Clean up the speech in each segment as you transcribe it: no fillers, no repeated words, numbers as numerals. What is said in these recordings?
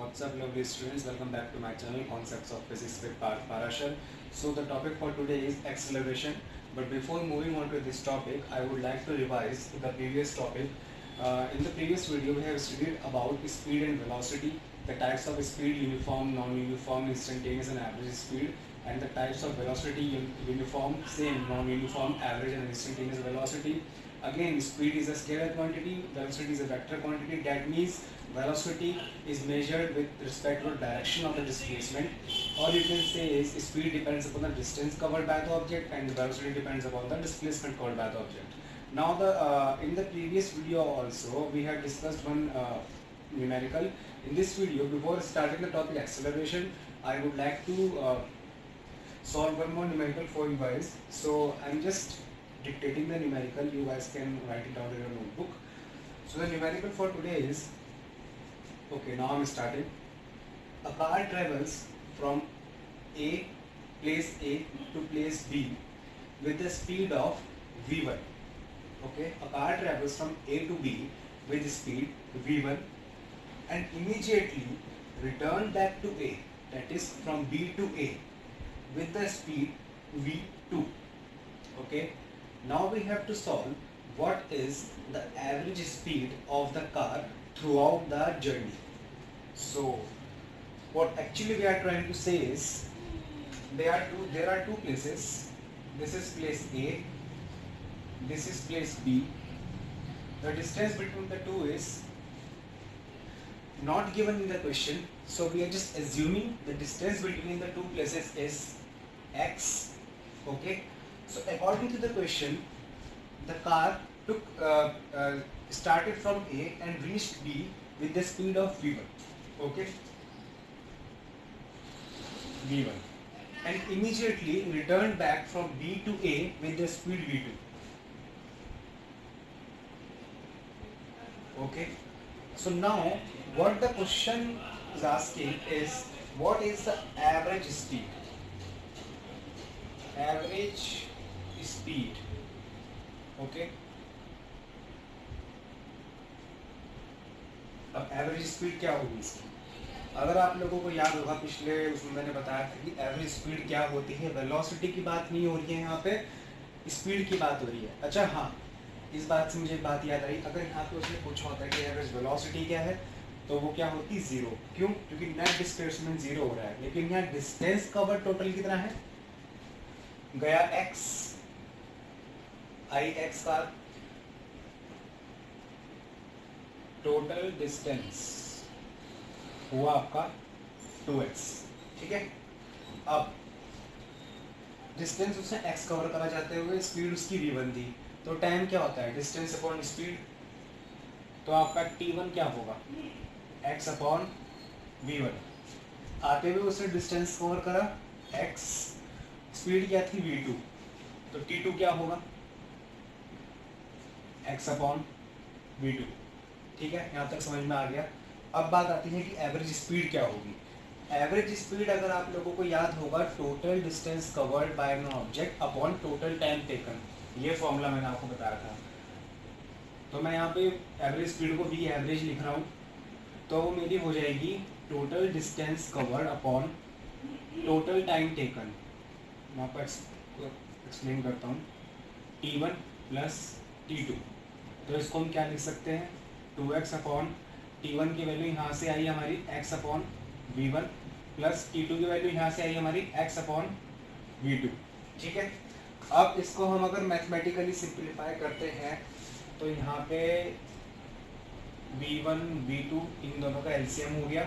What's up, lovely students? Welcome back to my channel, Concepts of Physics with Parth Parashar. So the topic for today is acceleration. But before moving on to this topic, I would like to revise the previous topic. In the previous video, we have studied about speed and velocity, the types of speed: uniform, non-uniform, instantaneous, and average speed, and the types of velocity: uniform, same, non-uniform, average, and instantaneous velocity. Again, speed is a scalar quantity, velocity is a vector quantity. That means velocity is measured with respect to the direction of the displacement, or you can say is speed depends upon the distance covered by the object and the velocity depends upon the displacement covered by the object. Now in the previous video also we have discussed one numerical. In this video, before starting the topic acceleration, I would like to solve one more numerical for you guys. So I'm just dictating the numerical, you guys can write it down in your notebook. So the numerical for today is, okay, now I'm starting. A car travels from place A to place B with the speed of v1. Okay, a car travels from A to B with speed v1 and immediately return back to A, that is from B to A, with the speed v2. Okay, now we have to solve what is the average speed of the car throughout the journey. So what actually we are trying to say is there are two places. This is place A, this is place B. The distance between the two is not given in the question, so we are just assuming the distance between the two places is x. Okay, so according to the question, the car started from A and reached B with the speed of v1. Okay, v1, and immediately returned back from B to A with the speed v2. Okay, so now what the question is asking is what is the average speed? Average speed. Okay, अब average speed क्या होगी इसकी? अगर आप लोगों को याद होगा पिछले उसमें मैंने बताया था कि एवरेज स्पीड क्या होती है, वेलोसिटी की बात नहीं हो रही है यहाँ पे, स्पीड की बात हो रही है. अच्छा हाँ, इस बात से मुझे एक बात याद आई, अगर यहाँ पे उसने पूछा होता है कि एवरेज वेलोसिटी क्या है तो वो क्या होती? जीरो. क्यों? क्योंकि नेट डिस्प्लेसमेंट जीरो हो रहा है, लेकिन यहाँ डिस्टेंस कवर टोटल कितना है? गया एक्स, आई एक्स का टोटल डिस्टेंस हुआ आपका 2x. ठीक है, अब डिस्टेंस उसने x कवर करा जाते हुए स्पीड उसकी v1 थी, तो टाइम क्या होता है? Distance upon speed. तो आपका t1 क्या होगा? x upon v1. आते हुए उसने डिस्टेंस कवर करा x, स्पीड क्या थी? v2. तो t2 क्या होगा? x upon v2. ठीक है, यहाँ तक समझ में आ गया. अब बात आती है कि एवरेज स्पीड क्या होगी. एवरेज स्पीड अगर आप लोगों को याद होगा, total distance covered by an object upon total time taken. ये फॉर्मूला मैंने आपको बताया था. तो मैं यहाँ पे एवरेज स्पीड को भी एवरेज लिख रहा हूँ, तो वो मेरी हो जाएगी total distance covered upon total time taken. मैं आपको एक्सप्लेन करता हूँ. t1 प्लस t2, तो इसको हम क्या लिख सकते हैं? 2x अपॉन t1 की वैल्यू यहाँ से आई हमारी x upon v1 plus t2 की वैल्यू यहाँ से आई हमारी x अपॉन v2. ठीक है, अब इसको हम अगर मैथमेटिकली सिंप्लीफाई करते हैं तो यहाँ पे v1 v2 इन दोनों का एलसीएम हो गया,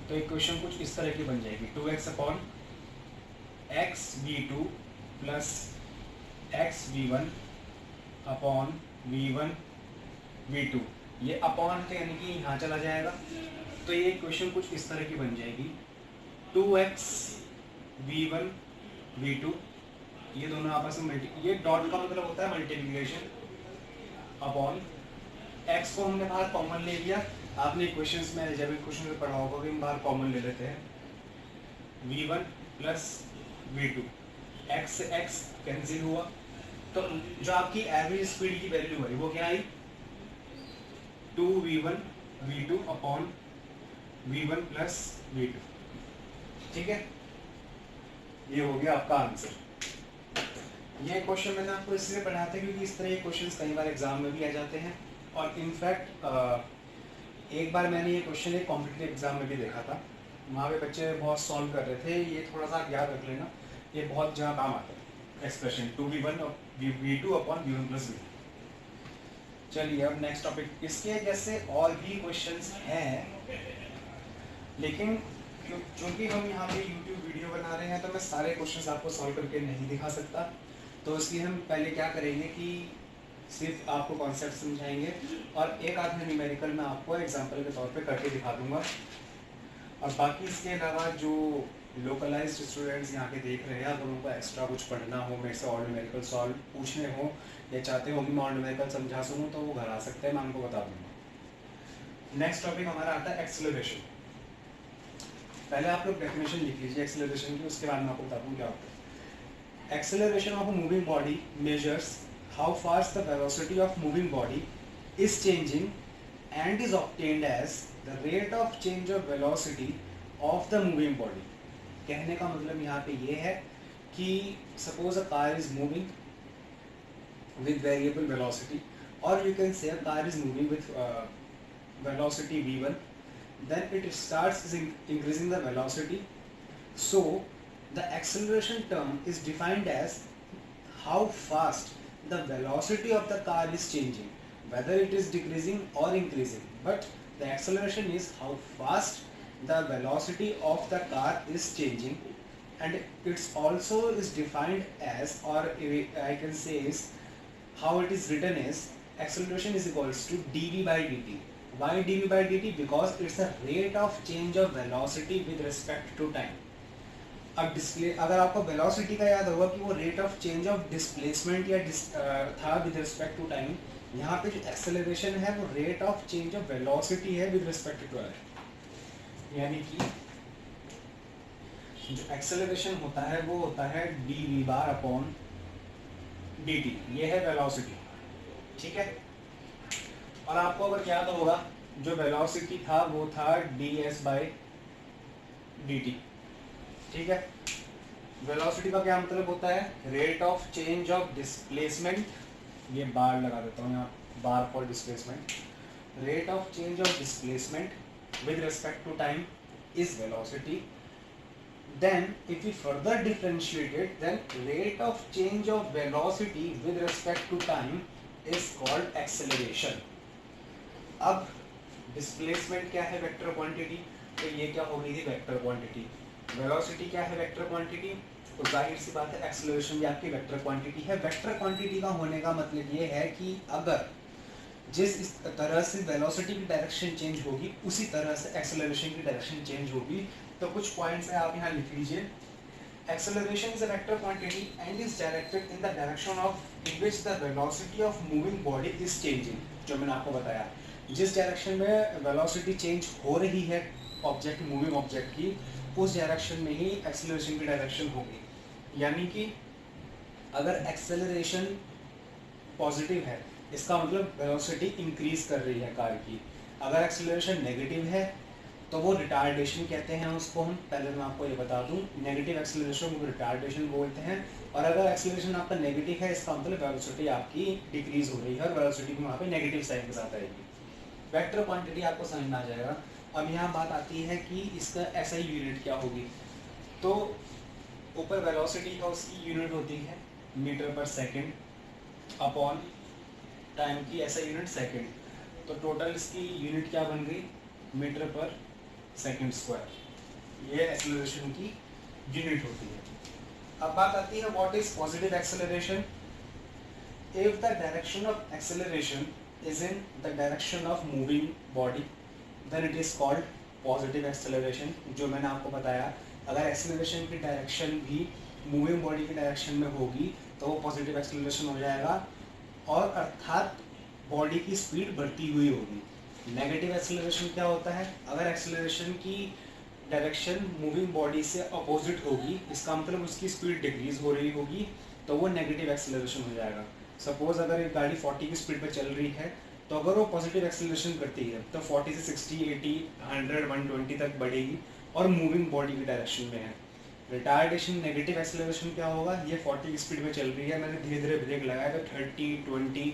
तो इक्वेशन कुछ इस तरह की बन जाएगी. 2x upon x v2 plus x v1 upon v1 v2. ये अपॉन है यानी कि यहाँ चला जाएगा, तो ये इक्वेशन कुछ इस तरह की बन जाएगी. 2x v1 v2, ये दोनों आपस में ये डॉट का मतलब होता है मल्टीप्लिकेशन, अपॉन x को हमने बाहर कॉमन ले लिया. आपने इक्वेशंस में जब इक्वेशन में पढ़ा होगा कि हम बाहर कॉमन ले लेते हैं. v1 प्लस v2, x से x कैंसिल हुआ, तो जो आपकी एवरेज स्पीड की वैल्यू है वो क्या आई? 2v1 v2 upon v1 plus v2। ठीक है, ये हो गया आपका आंसर। ये क्वेश्चन मैंने आपको इसलिए पढ़ाया था क्योंकि इस तरह के क्वेश्चंस कई बार एग्जाम में भी आ जाते हैं, और इनफैक्ट एक बार मैंने ये क्वेश्चन एक कॉम्पिटिटिव एग्जाम में भी देखा था, वहाँ पे बच्चे बहुत सॉल्व कर रहे थे। ये थोड़ा सा याद रख लेना, ये बहुत जगह काम आता है एक्सप्रेशन 2v1 और v2 upon v1 plus v2। चलिए अब नेक्स्ट टॉपिक, इसके जैसे और भी क्वेश्चंस हैं, लेकिन क्योंकि हम यहाँ पे YouTube वीडियो बना रहे हैं तो मैं सारे क्वेश्चंस आपको सॉल्व करके नहीं दिखा सकता, तो इसलिए हम पहले क्या करेंगे कि सिर्फ आपको कॉन्सेप्ट समझाएंगे और एक आध न्यूमेरिकल मैं आपको एग्जांपल के तौर पे करके दिखा दूंगा। और बाकी इसके अलावा जो लोकलाइज्ड स्टूडेंट्स यहाँ के देख रहे हैं, अगर उनको एक्स्ट्रा कुछ पढ़ना हो, मेरे से और न्यूमेरिकल सॉल्व पूछने हो या चाहते हो कि मैं और न्यूमेरिकल समझा सकूँ, तो वो घर आ सकते हैं, मैं उनको बता दूँगा। नेक्स्ट टॉपिक हमारा आता है एक्सेलरेशन। पहले आप लोग डेफिनेशन लिख लीजिए एक्सेलरेशन की, उसके बाद मैं आपको बता दूँ क्या होता है। Acceleration of a moving body measures how fast the velocity of moving body is changing and is obtained as the rate of change of velocity of the moving body. कहने का मतलब यहाँ पे ये है कि suppose a car is moving with variable velocity, और you can say a car is moving with velocity v1, then it starts increasing the velocity, so the acceleration term is defined as how fast the velocity of the car is changing, whether it is decreasing or increasing, but the acceleration is how fast the velocity of the car is changing. And it's also is defined as, or I can say is how it is written is, acceleration is equals to dv by dt. Why dv by dt? Because it's the rate of change of velocity with respect to time. अब display, अगर आपको velocity का याद होगा कि वो rate of change of displacement या था विद रिस्पेक्ट टू टाइम, यहाँ पे जो एक्सेलरेशन है वो rate of change of velocity है विद रिस्पेक्ट टू टाइम। यानी कि जो एक्सेलरेशन होता है वो होता है dv बार अपॉन dt, ये है वेलोसिटी। ठीक है, और आपको अगर याद होगा जो वेलोसिटी था वो था ds बाई dt। ठीक है, वेलोसिटी का क्या मतलब होता है? Rate of change of displacement, ये बार लगा देता हूँ यहाँ, bar for displacement, rate of change of displacement with respect to time is velocity. Then if we further differentiate it, then rate of change of velocity with respect to time is called acceleration. अब displacement क्या है? Vector quantity, तो ये क्या हो गई थी? Vector quantity. Velocity क्या है? Vector quantity. तो जाहिर सी बात है एक्सेलरेशन भी आपकी वेक्टर क्वांटिटी है। वेक्टर क्वांटिटी का होने का मतलब ये है कि अगर जिस तरह से वेलोसिटी की डायरेक्शन चेंज होगी उसी तरह से एक्सेलरेशन की डायरेक्शन चेंज होगी। तो कुछ पॉइंट्स है आप यहाँ लिख लीजिए। Acceleration is a vector quantity and is directed in the direction of in which the velocity of moving body is changing. जो मैंने आपको बताया, जिस डायरेक्शन में वेलोसिटी चेंज हो रही है ऑब्जेक्ट, मूविंग ऑब्जेक्ट की, उस डायरेक्शन में ही एक्सेलरेशन की डायरेक्शन होगी। यानी कि अगर एक्सेलरेशन पॉजिटिव है, इसका मतलब वेलोसिटी इंक्रीज कर रही है कार की। अगर एक्सेलरेशन नेगेटिव है तो वो रिटार्डेशन कहते हैं उसको हम, पहले मैं आपको ये बता दूं, नेगेटिव एक्सेलरेशन को रिटार्डेशन बोलते हैं। और अगर एक्सेलरेशन आपका नेगेटिव है, इसका मतलब वेलोसिटी आपकी डिक्रीज हो रही है और वेलोसिटी भी वहाँ पे नेगेटिव साइन के साथ आएगी। वेक्टर क्वांटिटी आपको समझ में आ जाएगा। अब यहाँ बात आती है कि इसका एसआई यूनिट क्या होगी। तो ऊपर वेलोसिटी का उसकी यूनिट होती है मीटर पर सेकेंड अपॉन टाइम की एसआई यूनिट सेकेंड। तो टोटल इसकी यूनिट क्या बन गई? मीटर पर सेकेंड स्क्वायर। ये एक्सेलरेशन की यूनिट होती है। अब बात आती है what is positive acceleration. If the direction of acceleration is in the direction of moving body then it is called positive acceleration. जो मैंने आपको बताया, अगर एक्सेलरेशन की डायरेक्शन भी मूविंग बॉडी की डायरेक्शन में होगी तो वो पॉजिटिव एक्सेलरेशन हो जाएगा, और अर्थात बॉडी की स्पीड बढ़ती हुई होगी। नेगेटिव एक्सेलरेशन क्या होता है? अगर एक्सेलरेशन की डायरेक्शन मूविंग बॉडी से अपोजिट होगी, इसका मतलब उसकी स्पीड डिक्रीज हो रही होगी, तो वो नेगेटिव एक्सेलरेशन हो जाएगा। सपोज अगर एक गाड़ी 40 की स्पीड पर चल रही है तो अगर वो पॉजिटिव एक्सेलरेशन करती है तो 40 से 60, 80, 100, 120 तक बढ़ेगी और मूविंग बॉडी की डायरेक्शन में है। रिटार्डेशन नेगेटिव एक्सेलरेशन क्या होगा, ये 40 की स्पीड में चल रही है, मैंने धीरे धीरे ब्रेक लगाया तो 30, 20,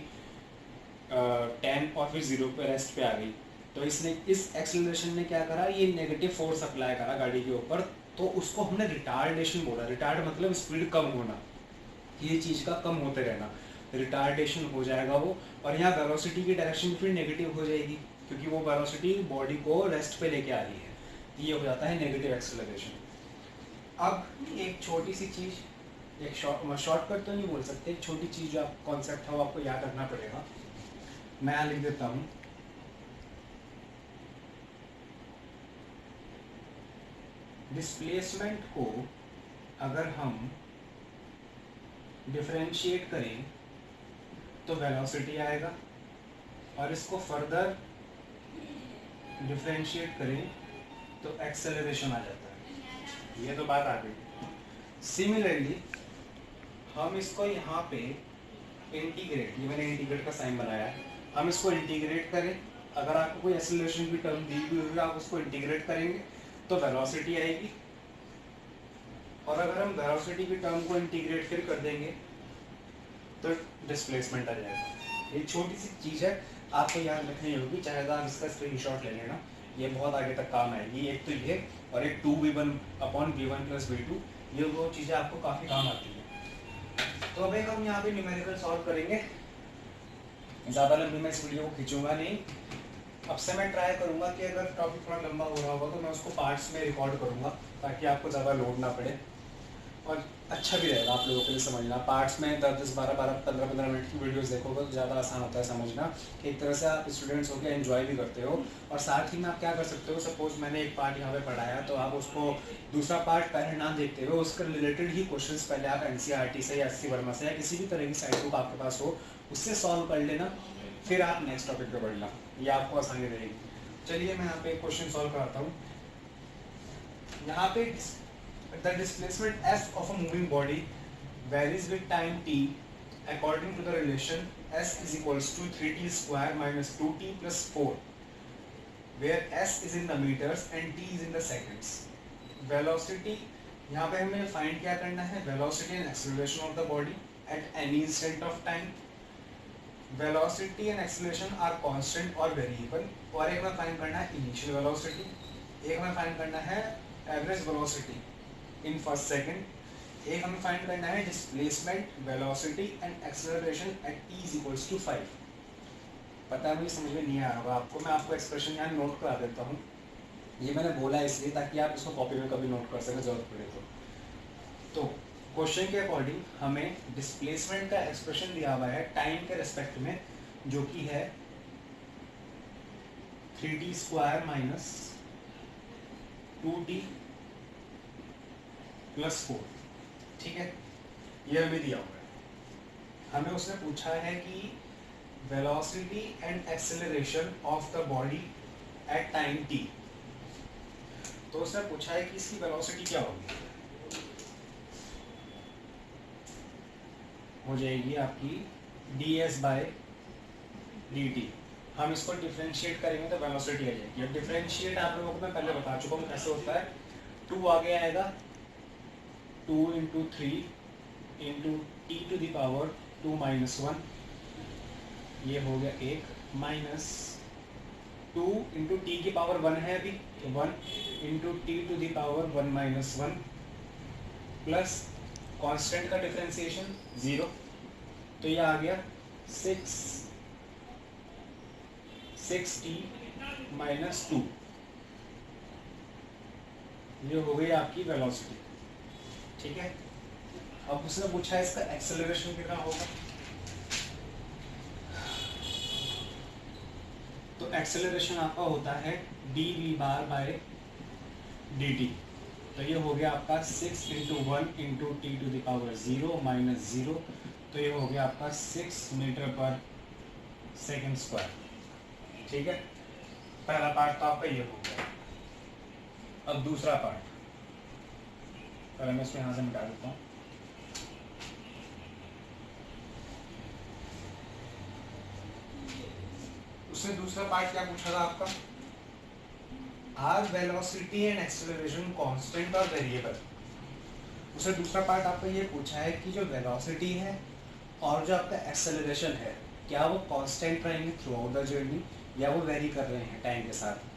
10 और फिर 0 पे रेस्ट पे आ गई। तो इसने इस एक्सेलरेशन ने क्या करा, ये नेगेटिव फोर्स अप्लाई करा गाड़ी के ऊपर, तो उसको हमने रिटार्डेशन बोला। रिटार्ड मतलब स्पीड कम होना, ये चीज़ का कम होते रहना, रिटार्डेशन हो जाएगा वो। और यहाँ वेलोसिटी की डायरेक्शन फिर नेगेटिव हो जाएगी क्योंकि वो वेलोसिटी बॉडी को रेस्ट पे लेके आ रही है, तो ये हो जाता है नेगेटिव एक्सेलरेशन। अब एक छोटी सी चीज़, एक शॉर्टकट तो नहीं बोल सकते, एक छोटी चीज़ जो आप कॉन्सेप्ट है वो आपको याद रखना पड़ेगा। मैं यहाँ लिख देता हूँ, डिस्प्लेसमेंट को अगर हम डिफरेंशिएट करें तो वेलोसिटी आएगा, और इसको फर्दर डिफरेंशिएट करें तो एक्सेलरेशन आ जाता है। ये तो बात आ गई। सिमिलरली हम इसको यहाँ पे इंटीग्रेट, ये मैंने इंटीग्रेट का साइन बनाया है, हम इसको इंटीग्रेट करें, अगर आपको कोई एक्सेलरेशन की टर्म दी हुई होगी आप उसको इंटीग्रेट करेंगे तो वेलोसिटी आएगी, और अगर हम वेलोसिटी की टर्म को इंटीग्रेट फिर कर देंगे तो डिस्प्लेसमेंट आ जाएगा। ये छोटी सी चीज़ है, आपको याद रखनी होगी, चाहे तो आप इसका स्क्रीनशॉट ले लेना, ये बहुत आगे तक काम आएगी। एक तो ये, और एक 2v1/v1 + v2, ये वो चीज़ें आपको काफ़ी काम आती है। तो अब एक हम यहाँ पे न्यूमेरिकल सॉल्व करेंगे। ज़्यादा लंबी मैं इस वीडियो को खींचूंगा नहीं। अब से मैं ट्राई करूँगा कि अगर टॉपिक थोड़ा लंबा हो रहा होगा तो मैं उसको पार्ट्स में रिकॉर्ड करूँगा ताकि आपको ज़्यादा लोड ना पड़े, और अच्छा भी रहेगा आप लोगों के लिए समझना। पार्ट्स में 10-10, 12-12, 15-15 मिनट की वीडियोस देखोगे तो ज़्यादा आसान होता है समझना। एक तरह से आप स्टूडेंट्स होकर एंजॉय भी करते हो, और साथ ही में आप क्या कर सकते हो, सपोज मैंने एक पार्ट यहाँ पे पढ़ाया तो आप उसको दूसरा पार्ट पहले ना देखते हुए उसके रिलेटेड ही क्वेश्चंस पहले आप NCERT से या SC वर्मा से या किसी भी तरह की साइट बुक आपके पास हो उससे सॉल्व कर लेना, फिर आप नेक्स्ट टॉपिक पर बढ़ना, ये आपको आसानी रहेगी। चलिए मैं यहाँ पे एक क्वेश्चन सॉल्व कराता हूँ। यहाँ पे the displacement f of a moving body varies with time t according to the relation s is equals to 3t square minus 2t plus 4, where s is in the meters and t is in the seconds. Velocity, यहाँ पे हमें find क्या करना है, velocity and acceleration of the body at any instant of time. Velocity and acceleration are constant or variable, और एक में find करना है initial velocity, एक में find करना है average velocity in first second, एक हमें फाइंड करना है displacement, velocity and acceleration at t = 5। पता है मुझे समझ में नहीं आ रहा होगा आपको, मैं आपको एक्सप्रेशन यहाँ नोट करा देता हूँ। ये मैंने बोला इसलिए ताकि आप इसको कॉपी में कभी नोट कर सकें जरूरत पड़े तो क्वेश्चन के अकॉर्डिंग हमें डिस्प्लेसमेंट का एक्सप्रेशन दिया हुआ है टाइम के रेस्पेक्ट में, जो कि है 3t स्क्वायर माइनस 2t + 4, ठीक है, ये हमें दिया हुआ है। हमें उसने पूछा है कि velocity and acceleration of the body at time t, तो उसने पूछा है कि इसकी वेलोसिटी क्या होगी, हो जाएगी आपकी ds/dt। हम इसको डिफरेंशिएट करेंगे तो वेलोसिटी आ जाएगी। अब डिफरेंशिएट आप लोगों को मैं पहले बता चुका हूँ कैसे होता है। 2 आगे आएगा, 2 × 3 × t⁻2 - 1, ये हो गया 1, माइनस 2 × t⁻1 है अभी, 1 × t⁻1 - 1 प्लस कांस्टेंट का डिफरेंशिएशन 0, तो ये आ गया 6t - 2, ये हो गई आपकी वेलोसिटी, ठीक है। अब उसने पूछा है इसका एक्सेलरेशन कितना होगा, तो एक्सेलरेशन आपका होता है dv/dt, तो ये हो गया आपका 6 × 1 × t⁻0 - 0, तो ये हो गया आपका 6 मीटर/सेकंड स्क्वायर, ठीक है। पहला पार्ट तो आपका ये हो गया। अब दूसरा पार्ट, पहले मैं इसको यहाँ से मिटा देता हूँ। उससे दूसरा पार्ट क्या पूछा था आपका, are velocity and acceleration constant और वेरिएबल। उससे दूसरा पार्ट आपका ये पूछा है कि जो वेलोसिटी है और जो आपका एक्सेलरेशन है क्या वो कांस्टेंट रहेंगे थ्रू आउट द जर्नी या वो वेरी कर रहे हैं टाइम के साथ।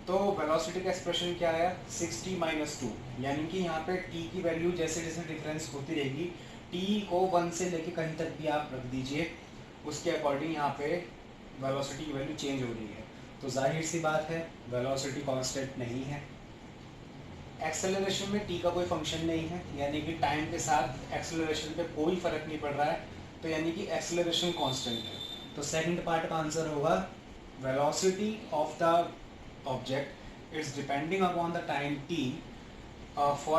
तो वेलोसिटी का एक्सप्रेशन क्या आया 60 माइनस 2, यानी कि यहाँ पे t की वैल्यू जैसे जैसे डिफरेंस होती रहेगी t को 1 से लेके कहीं तक भी आप रख दीजिए, उसके अकॉर्डिंग यहाँ पे वेलोसिटी की वैल्यू चेंज हो रही है। तो जाहिर सी बात है वेलोसिटी कांस्टेंट नहीं है। एक्सेलरेशन में t का कोई फंक्शन नहीं है, यानी कि टाइम के साथ एक्सेलरेशन पे कोई फर्क नहीं पड़ रहा है, तो यानी कि एक्सेलरेशन कांस्टेंट है। तो सेकंड पार्ट का आंसर होगा velocity of the object is depending upon the time t for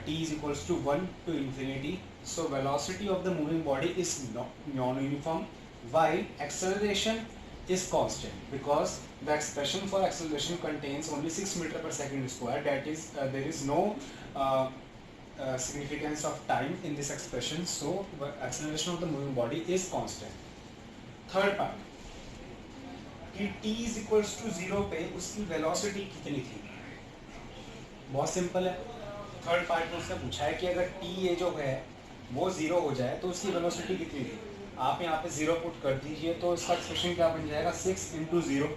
t is equals to 1 to infinity. So velocity of the moving body is non-uniform while acceleration is constant because the expression for acceleration contains only 6 meter per second square. That is there is no significance of time in this expression, so acceleration of the moving body is constant. Third part कि t is equals to 0 पे उसकी velocity कितनी थी। बहुत simple है, third part में उसने पूछा है कि अगर t ये जो है वो 0 हो जाए तो उसकी वेलोसिटी कितनी थी। आप यहाँ पे 0 पुट कर दीजिए तो इसका एक्सप्रेशन क्या बन जाएगा 6 इंटू 0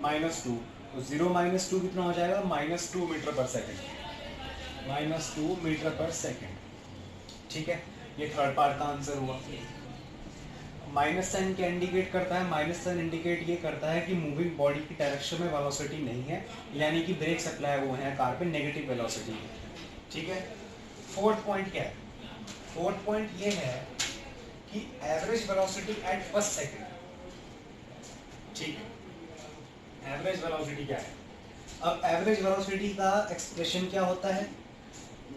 माइनस 2, तो 0 माइनस 2 कितना हो जाएगा -2 मीटर पर सेकेंड, -2 मीटर पर सेकेंड। ठीक है, ये थर्ड पार्ट का आंसर हुआ। माइनस साइन क्या इंडिकेट करता है, माइनस साइन इंडिकेट ये करता है कि मूविंग बॉडी की डायरेक्शन में वेलोसिटी नहीं है, यानी कि ब्रेक सप्लाई वो है कार पे नेगेटिव वेलोसिटी है। ठीक है, फोर्थ पॉइंट क्या है, फोर्थ पॉइंट ये है कि average velocity at first second. ठीक है, एवरेज वेलोसिटी क्या है। अब एवरेज वेलोसिटी का एक्सप्रेशन क्या होता है,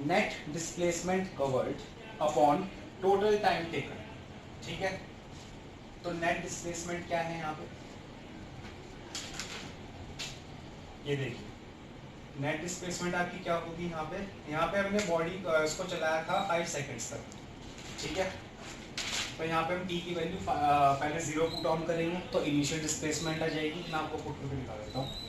net displacement covered upon total time taken. ठीक है, तो नेट डिस्प्लेसमेंट क्या है यहाँ पे, ये देखिए नेट डिस्प्लेसमेंट आपकी क्या होगी यहाँ पे हमने बॉडी इसको चलाया था 5 सेकंड्स तक। ठीक है, तो यहाँ पे हम t की वैल्यू पहले 0 पुट ऑन करेंगे तो इनिशियल डिस्प्लेसमेंट आ जाएगी। मैं आपको पुट करके दिखा देता हूँ।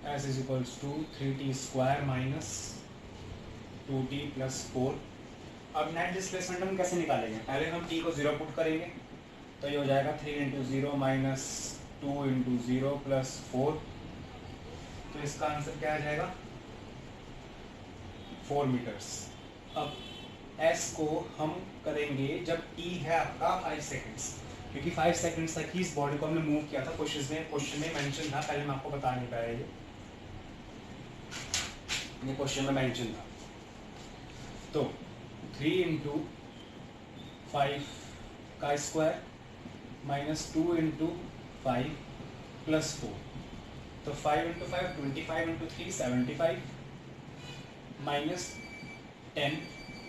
S is equals to 3t square minus 2t plus 4। अब नेट डिस्प्लेसमेंट हम कैसे निकालेंगे, पहले हम t को 0 पुट करेंगे तो ये हो जाएगा 3 इंटू 0 माइनस 2 इंटू 0 प्लस 4, तो इसका आंसर क्या आ जाएगा 4 मीटर्स। अब s को हम करेंगे जब t है आपका 5 सेकेंड्स, क्योंकि 5 सेकेंड्स तक ही इस बॉडी को हमने मूव किया था। क्वेश्चन में मेंशन था, पहले मैं आपको बता नहीं पाया, ये क्वेश्चन में मेंशन था। तो 3 इंटू 5 का स्क्वायर माइनस 2 इंटू 5 प्लस 4, तो 5 इंटू 5 25 इंटू 3 75 माइनस 10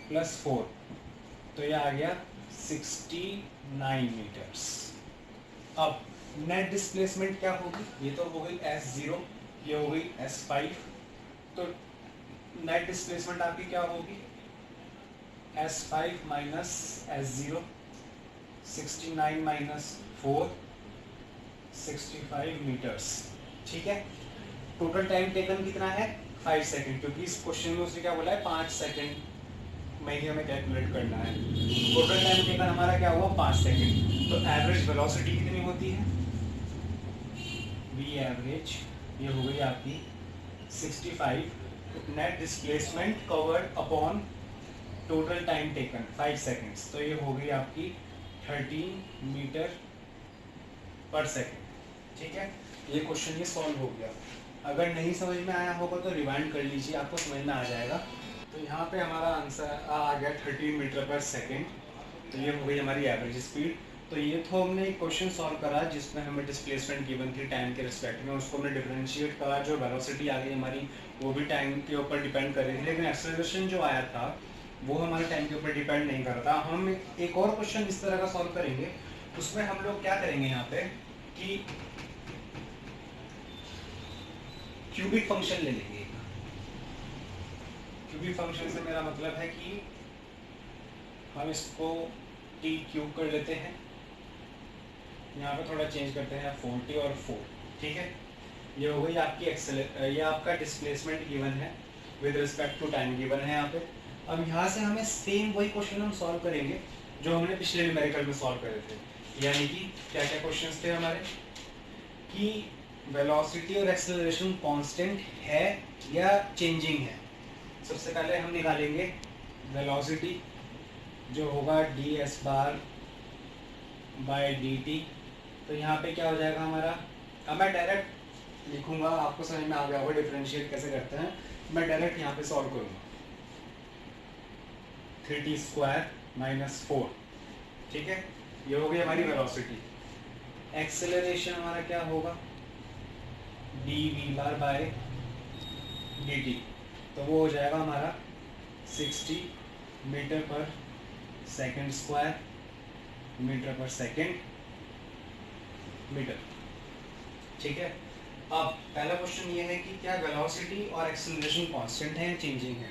प्लस 4, तो ये आ गया 69 मीटर्स। अब नेट डिस्प्लेसमेंट क्या होगी, ये तो हो गई S0, ये हो गई S5, तो नेट डिस्प्लेसमेंट आपकी क्या होगी S5 minus S0, 69 minus 4 65 metres. ठीक है, टोटल टाइम टेकन कितना है 5 सेकंड, क्योंकि इस क्वेश्चन में उसने क्या बोला है 5 सेकंड में ही हमें कैलकुलेट करना है। टोटल टाइम टेकन हमारा क्या हुआ 5 सेकंड। तो एवरेज वेलोसिटी कितनी होती है, v एवरेज ये हो गई आपकी 65 net displacement covered upon total time taken 5 seconds, तो ये हो गई आपकी 13 मीटर पर सेकेंड। ठीक है, ये क्वेश्चन ये सॉल्व हो गया। अगर नहीं समझ में आया होगा तो रिवाइंड कर लीजिए, आपको समझ में आ जाएगा। तो यहाँ पे हमारा आंसर आ गया 13 मीटर पर सेकेंड, तो ये हो गई हमारी एवरेज स्पीड। तो ये तो हमने एक क्वेश्चन सॉल्व करा जिसमें हमें डिस्प्लेसमेंट गिवन थी टाइम के रिस्पेक्ट में, उसको हमने डिफरेंशिएट करा, जो वेलोसिटी आ गई हमारी वो भी टाइम के ऊपर डिपेंड कर रही थी, लेकिन एक्सेलरेशन जो आया था वो हमारे टाइम के ऊपर डिपेंड नहीं कर रहा था। हम एक और क्वेश्चन इस तरह का सॉल्व करेंगे, उसमें हम लोग क्या करेंगे यहाँ पे कि क्यूबिक फंक्शन ले लेंगे, क्यूबिक फंक्शन से मेरा मतलब है कि हम इसको टी क्यूब कर लेते हैं, यहाँ पे थोड़ा चेंज करते हैं 40 और 4, ठीक है। ये हो गई आपकी ये आपका डिस्प्लेसमेंट गिवन है with respect to time given है यहाँ पे। अब यहाँ से हमें सेम वही क्वेश्चन हम सॉल्व करेंगे जो हमने पिछले न्यूमेरिकल में सॉल्व करे थे। यानी कि क्या क्या क्वेश्चंस थे हमारे कि वेलोसिटी और एक्सेलरेशन कांस्टेंट है या चेंजिंग है। सबसे पहले हम निकालेंगे वेलोसिटी जो होगा D S bar by d t. तो यहाँ पे क्या हो जाएगा हमारा, अब मैं डायरेक्ट लिखूंगा, आपको समझ में आ गया होगा डिफरेंशिएट कैसे करते हैं। मैं डायरेक्ट यहाँ पे सॉल्व करूंगा 3t स्क्वायर माइनस 4, ठीक है। ये हो गई हमारी वेलोसिटी। एक्सेलरेशन हमारा क्या होगा d v bar by d t. तो वो हो जाएगा हमारा 60 मीटर पर सेकेंड स्क्वायर मीटर पर सेकेंड मीटर, ठीक है। अब पहला क्वेश्चन ये है कि क्या वेलोसिटी और एक्सेलरेशन कांस्टेंट है या चेंजिंग है।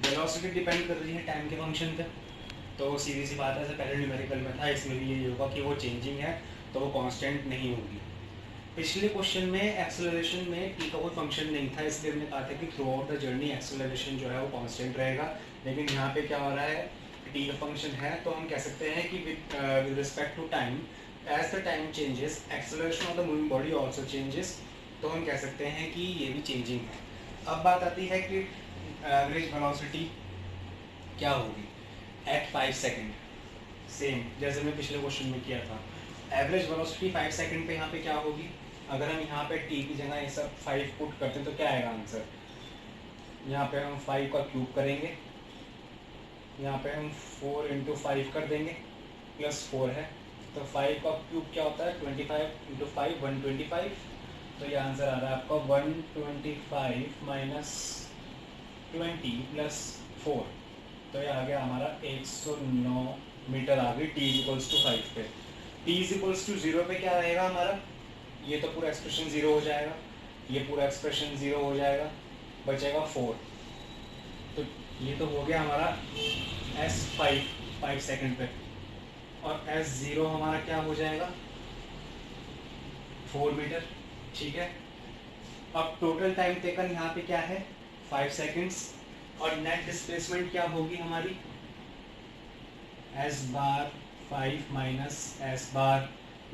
वेलोसिटी डिपेंड कर रही है टाइम के फंक्शन पे, तो सीधी सी बात है, जैसे पहले न्यूमेरिकल में था, इसमें भी ये होगा कि वो चेंजिंग है तो वो कांस्टेंट नहीं होगी। पिछले क्वेश्चन में एक्सेलरेशन में टी का कोई फंक्शन नहीं था, इसलिए हमने कहा था कि through out the journey acceleration जो है वो कांस्टेंट रहेगा। लेकिन यहाँ पे क्या हो रहा है, टी का फंक्शन है, तो हम कह सकते हैं कि with respect to time as the time changes acceleration of the moving body also changes. तो हम कह सकते हैं कि ये भी चेंजिंग है। अब बात आती है कि एवरेज वेलोसिटी क्या होगी एट 5 सेकेंड। सेम जैसे मैं पिछले क्वेश्चन में किया था, एवरेज वेलोसिटी 5 सेकेंड पे यहाँ पे क्या होगी। अगर हम यहाँ पे टी की जगह ये सब 5 पुट करते हैं तो क्या आएगा आंसर। यहाँ पे हम 5 का क्यूब करेंगे, यहाँ पे हम 4 इंटू 5 कर देंगे प्लस 4 है, तो 5 का क्यूब क्या होता है 25 इंटू 5 125। तो ये आंसर आ रहा है आपका 125 माइनस 20 प्लस 4। तो ये आ गया हमारा 109 मीटर आ गई टी इक्वल्स टू 5 पे। टी इक्वल्स टू 0 पे क्या रहेगा हमारा, ये तो पूरा एक्सप्रेशन 0 हो जाएगा, ये पूरा एक्सप्रेशन 0 हो जाएगा, बचेगा 4। तो ये तो हो गया हमारा S5 सेकंड पे, और S0 हमारा क्या हो जाएगा 4 मीटर, ठीक है। अब टोटल टाइम टेकन यहाँ पे क्या है 5 सेकेंड्स, और नेट डिस्प्लेसमेंट क्या होगी हमारी S बार 5 माइनस S बार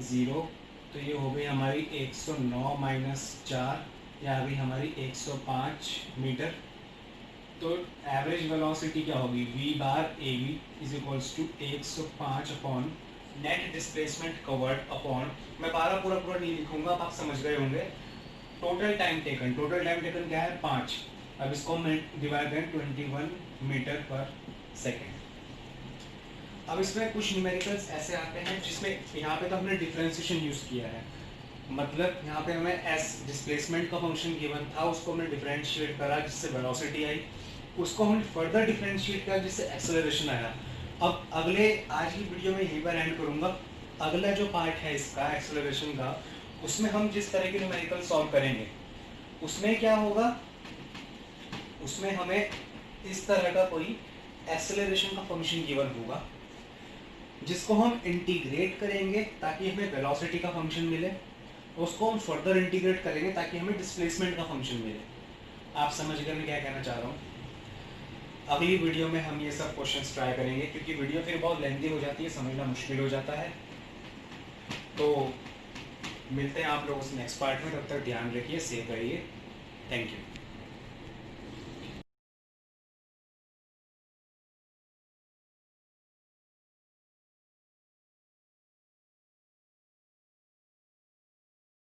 0। तो ये हो गई हमारी 109 माइनस 4, ये आ गई हमारी 105 मीटर। तो एवरेज वेलोसिटी क्या होगी v bar A V is equals to 105 upon net displacement covered upon, मैं पूरा नहीं लिखूंगा, आप समझ गए होंगे। टोटल टाइम टेकन क्या है 5। अब इसको मैं डिवाइड करें 21 मीटर पर सेकेंड। अब इसमें कुछ न्यूमेरिकल्स ऐसे आते हैं जिसमें यहाँ पे तो हमने डिफरेंशिएशन यूज़ किया है, मतलब यहाँ पे हमें एस डिस्प्लेसमेंट का फंक्शन गिवन था, उसको हमने डिफरेंशिएट करा जिससे वेलोसिटी आई, उसको हमने फर्दर डिफरेंशिएट करा जिससे एक्सेलरेशन आया। अब अगले आज की वीडियो में यहीं पर एंड करूँगा। अगला जो पार्ट है इसका एक्सेलरेशन का, उसमें हम जिस तरह के न्यूमेरिकल सॉल्व करेंगे उसमें क्या होगा, उसमें हमें इस तरह का कोई एक्सेलरेशन का फंक्शन गिवन होगा जिसको हम इंटीग्रेट करेंगे ताकि हमें वेलोसिटी का फंक्शन मिले, उसको हम फर्दर इंटीग्रेट करेंगे ताकि हमें डिस्प्लेसमेंट का फंक्शन मिले। आप समझ गए मैं क्या कहना चाह रहा हूँ। अगली वीडियो में हम ये सब क्वेश्चंस ट्राई करेंगे, क्योंकि वीडियो फिर बहुत लेंथी हो जाती है, समझना मुश्किल हो जाता है। तो मिलते हैं आप लोगों से नेक्स्ट पार्ट में, तब तक ध्यान रखिए, सेफ रहिए, थैंक यू।